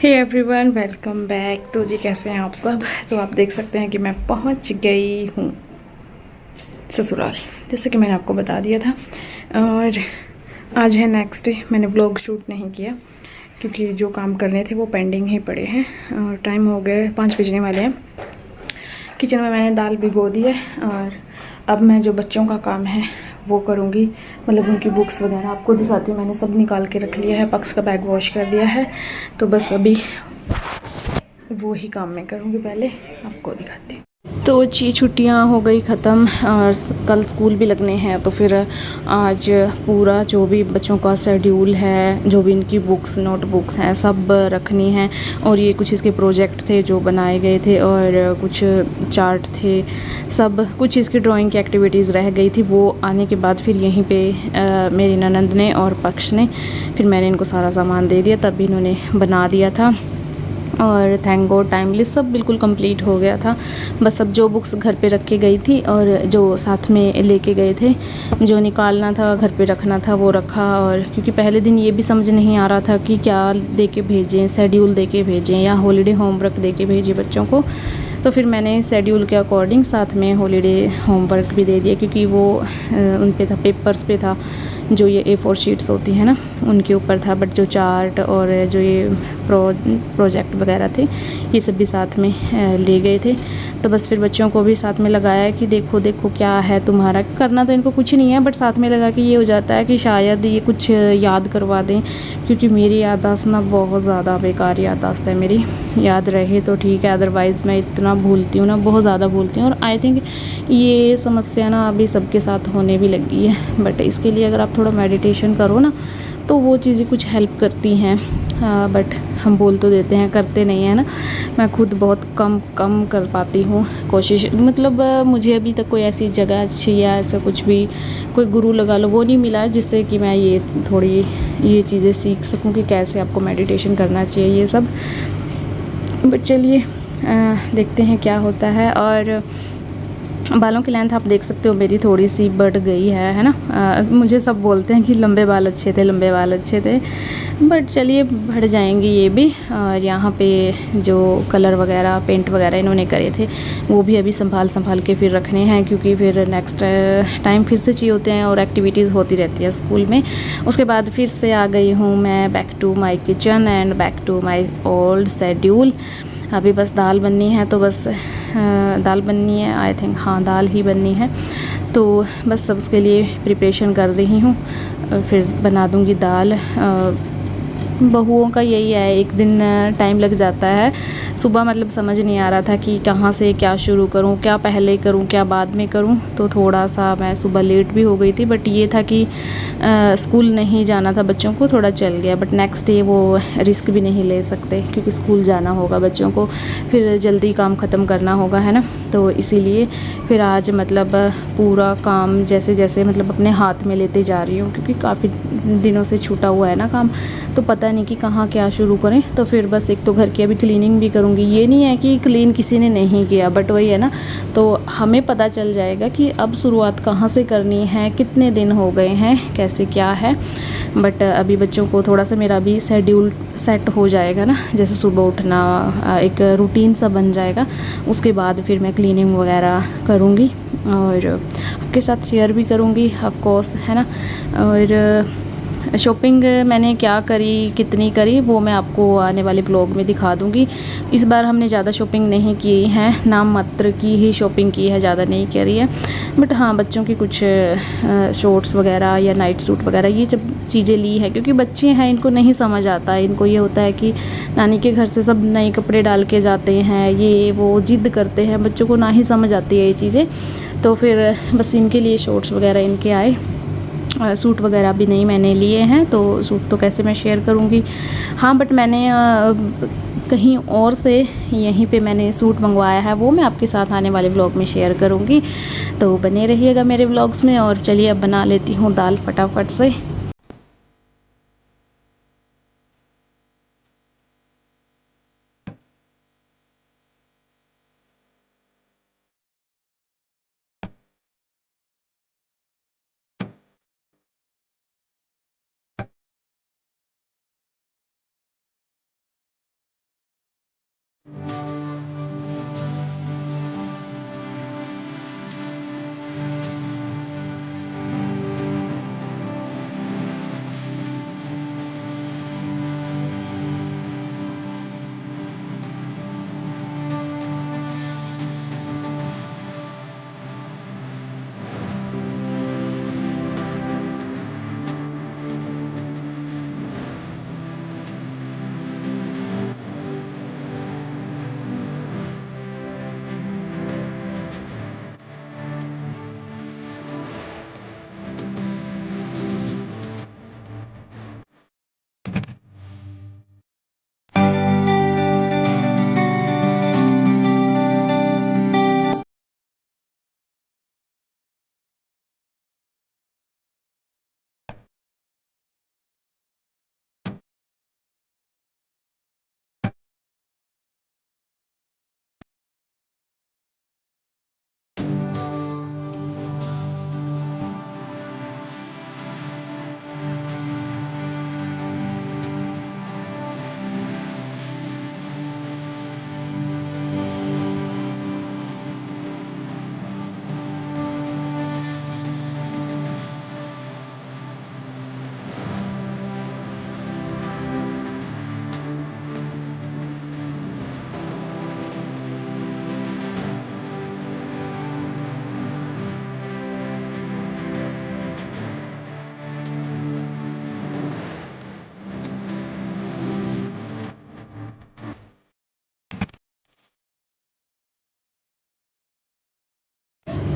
Hey everyone, welcome back. तो जी कैसे हैं आप सब। तो आप देख सकते हैं कि मैं पहुंच गई हूँ ससुराल, जैसे कि मैंने आपको बता दिया था। और आज है नेक्स्ट डे। मैंने व्लॉग शूट नहीं किया क्योंकि जो काम करने थे वो पेंडिंग ही पड़े हैं। और टाइम हो गए 5 बजने वाले हैं। किचन में मैंने दाल भिगो दी है और अब मैं जो बच्चों का काम है वो करूँगी, मतलब उनकी बुक्स वगैरह आपको दिखाती हूँ। मैंने सब निकाल के रख लिया है, पक्स का बैग वॉश कर दिया है, तो बस अभी वो ही काम मैं करूँगी। पहले आपको दिखाती हूँ। तो छुट्टियाँ हो गई ख़त्म और कल स्कूल भी लगने हैं, तो फिर आज पूरा जो भी बच्चों का शेड्यूल है, जो भी इनकी बुक्स नोटबुक्स हैं सब रखनी है। और ये कुछ इसके प्रोजेक्ट थे जो बनाए गए थे और कुछ चार्ट थे, सब कुछ इसकी ड्राइंग की एक्टिविटीज़ रह गई थी। वो आने के बाद फिर यहीं पे मेरी ननंद ने और पक्ष ने, फिर मैंने इनको सारा सामान दे दिया, तब इन्होंने बना दिया था। और थैंक गॉड टाइमली सब बिल्कुल कंप्लीट हो गया था। बस अब जो बुक्स घर पे रख के गई थी और जो साथ में लेके गए थे, जो निकालना था घर पे रखना था वो रखा। और क्योंकि पहले दिन ये भी समझ नहीं आ रहा था कि क्या दे के भेजें, शेड्यूल दे के भेजें या हॉलीडे होमवर्क दे के भेजें बच्चों को। तो फिर मैंने शेड्यूल के अकॉर्डिंग साथ में हॉलीडे होमवर्क भी दे दिया, क्योंकि वो उन पे था, पेपर्स पे था, जो ये A4 शीट्स होती हैं ना उनके ऊपर था। बट जो चार्ट और जो ये प्रोजेक्ट वगैरह थे ये सब भी साथ में ले गए थे। तो बस फिर बच्चों को भी साथ में लगाया कि देखो देखो क्या है तुम्हारा। करना तो इनको कुछ नहीं है, बट साथ में लगा के ये हो जाता है कि शायद ये कुछ याद करवा दें, क्योंकि मेरी याददाश्त ना बहुत ज़्यादा बेकार याददाश्त है मेरी। याद रहे तो ठीक है, अदरवाइज़ मैं इतना भूलती हूँ ना, बहुत ज़्यादा भूलती हूँ। और आई थिंक ये समस्या ना अभी सबके साथ होने भी लगी है। बट इसके लिए अगर आप थोड़ा मेडिटेशन करो ना तो वो चीज़ें कुछ हेल्प करती हैं। बट हम बोल तो देते हैं, करते नहीं हैं ना। मैं खुद बहुत कम कर पाती हूँ कोशिश, मतलब मुझे अभी तक कोई ऐसी जगह अच्छी या ऐसा कुछ भी कोई गुरु लगा लो वो नहीं मिला जिससे कि मैं ये थोड़ी ये चीज़ें सीख सकूँ कि कैसे आपको मेडिटेशन करना चाहिए ये सब। बट चलिए देखते हैं क्या होता है। और बालों की लेंथ आप देख सकते हो मेरी थोड़ी सी बढ़ गई है ना। मुझे सब बोलते हैं कि लंबे बाल अच्छे थे, लंबे बाल अच्छे थे, बट चलिए बढ़ जाएंगे ये भी। और यहाँ पे जो कलर वगैरह पेंट वगैरह इन्होंने करे थे वो भी अभी संभाल के फिर रखने हैं, क्योंकि फिर नेक्स्ट टाइम फिर से चाहिए होते हैं और एक्टिविटीज़ होती रहती है स्कूल में। उसके बाद फिर से आ गई हूँ मैं back to my kitchen and back to my old schedule. अभी बस दाल बननी है, तो बस दाल बननी है, आई थिंक हाँ दाल ही बननी है। तो बस सब उसके लिए प्रिपरेशन कर रही हूँ, फिर बना दूँगी दाल। बहुओं का यही है, एक दिन टाइम लग जाता है। सुबह मतलब समझ नहीं आ रहा था कि कहाँ से क्या शुरू करूँ, क्या पहले करूँ क्या बाद में करूँ, तो थोड़ा सा मैं सुबह लेट भी हो गई थी। बट ये था कि स्कूल नहीं जाना था बच्चों को, थोड़ा चल गया। बट नेक्स्ट डे वो रिस्क भी नहीं ले सकते क्योंकि स्कूल जाना होगा बच्चों को, फिर जल्दी काम ख़त्म करना होगा, है ना। तो इसीलिए फिर आज मतलब पूरा काम जैसे जैसे मतलब अपने हाथ में लेते जा रही हूँ, क्योंकि काफ़ी दिनों से छूटा हुआ है ना काम, तो पता नहीं कि कहाँ क्या शुरू करें। तो फिर बस एक तो घर की अभी क्लीनिंग भी करूँगी। ये नहीं है कि क्लीन किसी ने नहीं किया, बट वही है ना, तो हमें पता चल जाएगा कि अब शुरुआत कहाँ से करनी है, कितने दिन हो गए हैं, कैसे क्या है। बट अभी बच्चों को थोड़ा सा मेरा भी शेड्यूल सेट हो जाएगा ना, जैसे सुबह उठना एक रूटीन सा बन जाएगा। उसके बाद फिर मैं क्लीनिंग वगैरह करूँगी और आपके साथ शेयर भी करूँगी ऑफ कोर्स, है ना। और शॉपिंग मैंने क्या करी, कितनी करी, वो मैं आपको आने वाले ब्लॉग में दिखा दूँगी। इस बार हमने ज़्यादा शॉपिंग नहीं की है, नाम मात्र की ही शॉपिंग की है, ज़्यादा नहीं करी है। बट हाँ बच्चों की कुछ शॉर्ट्स वगैरह या नाइट सूट वगैरह ये सब चीज़ें ली है, क्योंकि बच्चे हैं इनको नहीं समझ आता। इनको ये होता है कि नानी के घर से सब नए कपड़े डाल के जाते हैं, ये वो ज़िद करते हैं, बच्चों को ना ही समझ आती है ये चीज़ें। तो फिर बस इनके लिए शॉर्ट्स वगैरह इनके आए। सूट वगैरह भी नहीं मैंने लिए हैं, तो सूट तो कैसे मैं शेयर करूँगी। हाँ बट मैंने कहीं और से यहीं पे मैंने सूट मंगवाया है, वो मैं आपके साथ आने वाले व्लॉग में शेयर करूँगी। तो बने रहिएगा मेरे व्लॉग्स में। और चलिए अब बना लेती हूँ दाल फटाफट से।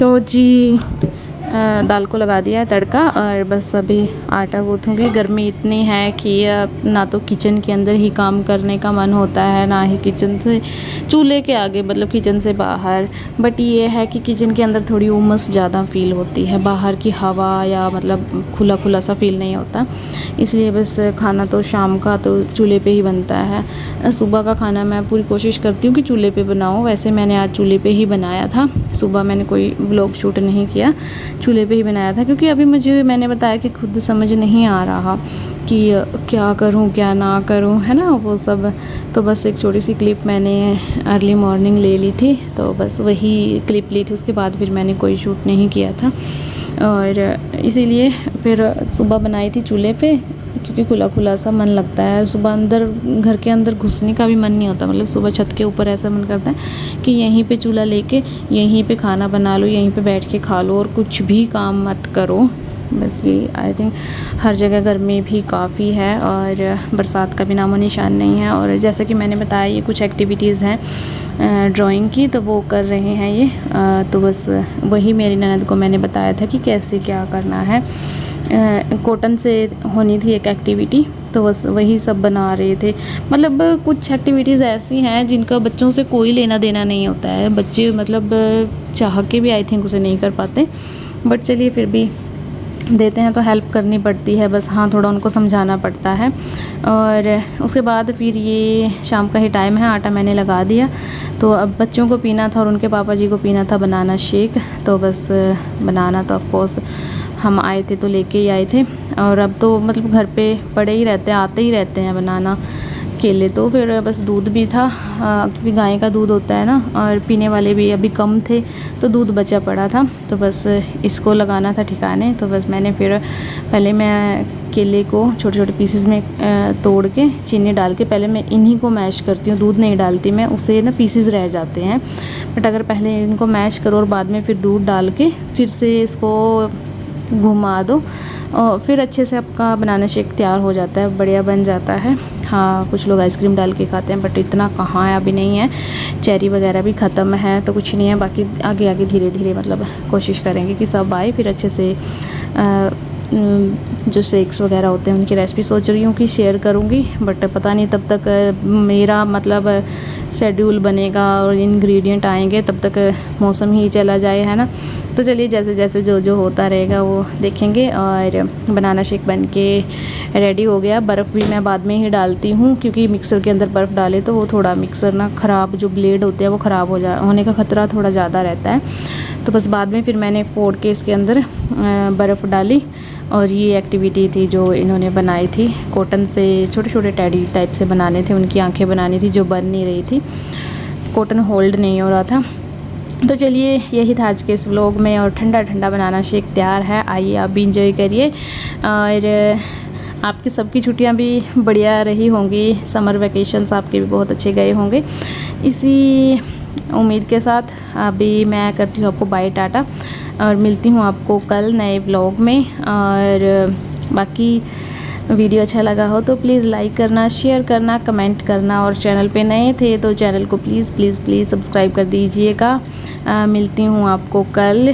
तो जी दाल को लगा दिया है तड़का और बस अभी आटा गूँथूँगी। गर्मी इतनी है कि ना तो किचन के अंदर ही काम करने का मन होता है, ना ही किचन से चूल्हे के आगे, मतलब किचन से बाहर। बट ये है कि किचन के अंदर थोड़ी उमस ज़्यादा फील होती है, बाहर की हवा या मतलब खुला खुला सा फील नहीं होता। इसलिए बस खाना तो शाम का तो चूल्हे पे ही बनता है। सुबह का खाना मैं पूरी कोशिश करती हूँ कि चूल्हे पे बनाऊँ। वैसे मैंने आज चूल्हे पे ही बनाया था, सुबह मैंने कोई व्लॉग शूट नहीं किया, चूल्हे पे ही बनाया था। क्योंकि अभी मैंने बताया कि खुद समझ नहीं आ रहा कि क्या करूं क्या ना करूं, है ना वो सब। तो बस एक छोटी सी क्लिप मैंने अर्ली मॉर्निंग ले ली थी, तो बस वही क्लिप ली थी। उसके बाद फिर मैंने कोई शूट नहीं किया था और इसीलिए फिर सुबह बनाई थी चूल्हे पे, क्योंकि खुला खुला सा मन लगता है। सुबह अंदर घर के अंदर घुसने का भी मन नहीं होता, मतलब सुबह छत के ऊपर ऐसा मन करता है कि यहीं पे चूल्हा लेके यहीं पे खाना बना लो, यहीं पे बैठ के खा लो और कुछ भी काम मत करो। बस ये आई थिंक हर जगह गर्मी भी काफ़ी है और बरसात का भी नामो निशान नहीं है। और जैसा कि मैंने बताया, ये कुछ एक्टिविटीज़ हैं ड्राइंग की, तो वो कर रहे हैं ये। तो बस वही मेरी ननद को मैंने बताया था कि कैसे क्या करना है। कॉटन से होनी थी एक एक्टिविटी, तो बस वही सब बना रहे थे। मतलब कुछ एक्टिविटीज़ ऐसी हैं जिनका बच्चों से कोई लेना देना नहीं होता है, बच्चे मतलब चाह के भी आई थिंक उसे नहीं कर पाते। बट चलिए फिर भी देते हैं तो हेल्प करनी पड़ती है, बस हाँ थोड़ा उनको समझाना पड़ता है। और उसके बाद फिर ये शाम का ही टाइम है, आटा मैंने लगा दिया। तो अब बच्चों को पीना था और उनके पापा जी को पीना था बनाना शेक, तो बस बनाना तो ऑफ कोर्स हम आए थे तो लेके ही आए थे। और अब तो मतलब घर पे पड़े ही रहते हैं, आते ही रहते हैं बनाना केले। तो फिर बस दूध भी था, क्योंकि गाय का दूध होता है ना, और पीने वाले भी अभी कम थे तो दूध बचा पड़ा था, तो बस इसको लगाना था ठिकाने। तो बस मैंने फिर पहले मैं केले को छोटे छोटे पीसेस में तोड़ के चीनी डाल के पहले मैं इन्हीं को मैश करती हूँ, दूध नहीं डालती मैं, उससे ना पीसेस रह जाते हैं। बट अगर पहले इनको मैश करो और बाद में फिर दूध डाल के फिर से इसको घुमा दो और फिर अच्छे से आपका बनाना शेक तैयार हो जाता है, बढ़िया बन जाता है। हाँ कुछ लोग आइसक्रीम डाल के खाते हैं, बट इतना कहाँ है, अभी नहीं है। चेरी वगैरह भी ख़त्म है तो कुछ नहीं है, बाकी आगे आगे धीरे धीरे मतलब कोशिश करेंगे कि सब आए फिर अच्छे से जो शेक्स वगैरह होते हैं उनकी रेसिपी सोच रही हूँ कि शेयर करूँगी। बट पता नहीं तब तक मेरा मतलब शेड्यूल बनेगा और इंग्रेडिएंट आएंगे, तब तक मौसम ही चला जाए, है ना। तो चलिए जैसे जैसे जो जो होता रहेगा वो देखेंगे। और बनाना शेक बन के रेडी हो गया। बर्फ़ भी मैं बाद में ही डालती हूँ, क्योंकि मिक्सर के अंदर बर्फ़ डाले तो वो थोड़ा मिक्सर ना ख़राब, जो ब्लेड होते हैं वो ख़राब होने का ख़तरा थोड़ा ज़्यादा रहता है। तो बस बाद में फिर मैंने फोड़ के इसके अंदर बर्फ़ डाली। और ये एक्टिविटी थी जो इन्होंने बनाई थी, कॉटन से छोटे छोटे टेडी टाइप से बनाने थे, उनकी आंखें बनानी थी जो बन नहीं रही थी, कॉटन होल्ड नहीं हो रहा था। तो चलिए यही था आज के इस व्लॉग में। और ठंडा ठंडा बनाना शेक तैयार है, आइए आप भी इंजॉय करिए। और आपकी सबकी छुट्टियां भी बढ़िया रही होंगी, समर वेकेशंस आपके भी बहुत अच्छे गए होंगे। इसी उम्मीद के साथ अभी मैं करती हूँ आपको बाय टाटा और मिलती हूँ आपको कल नए व्लॉग में। और बाकी वीडियो अच्छा लगा हो तो प्लीज़ लाइक करना, शेयर करना, कमेंट करना। और चैनल पे नए थे तो चैनल को प्लीज़ प्लीज़ प्लीज़ सब्सक्राइब कर दीजिएगा। मिलती हूँ आपको कल,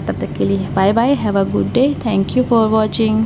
तब तक के लिए bye bye, have a good day, thank you for watching.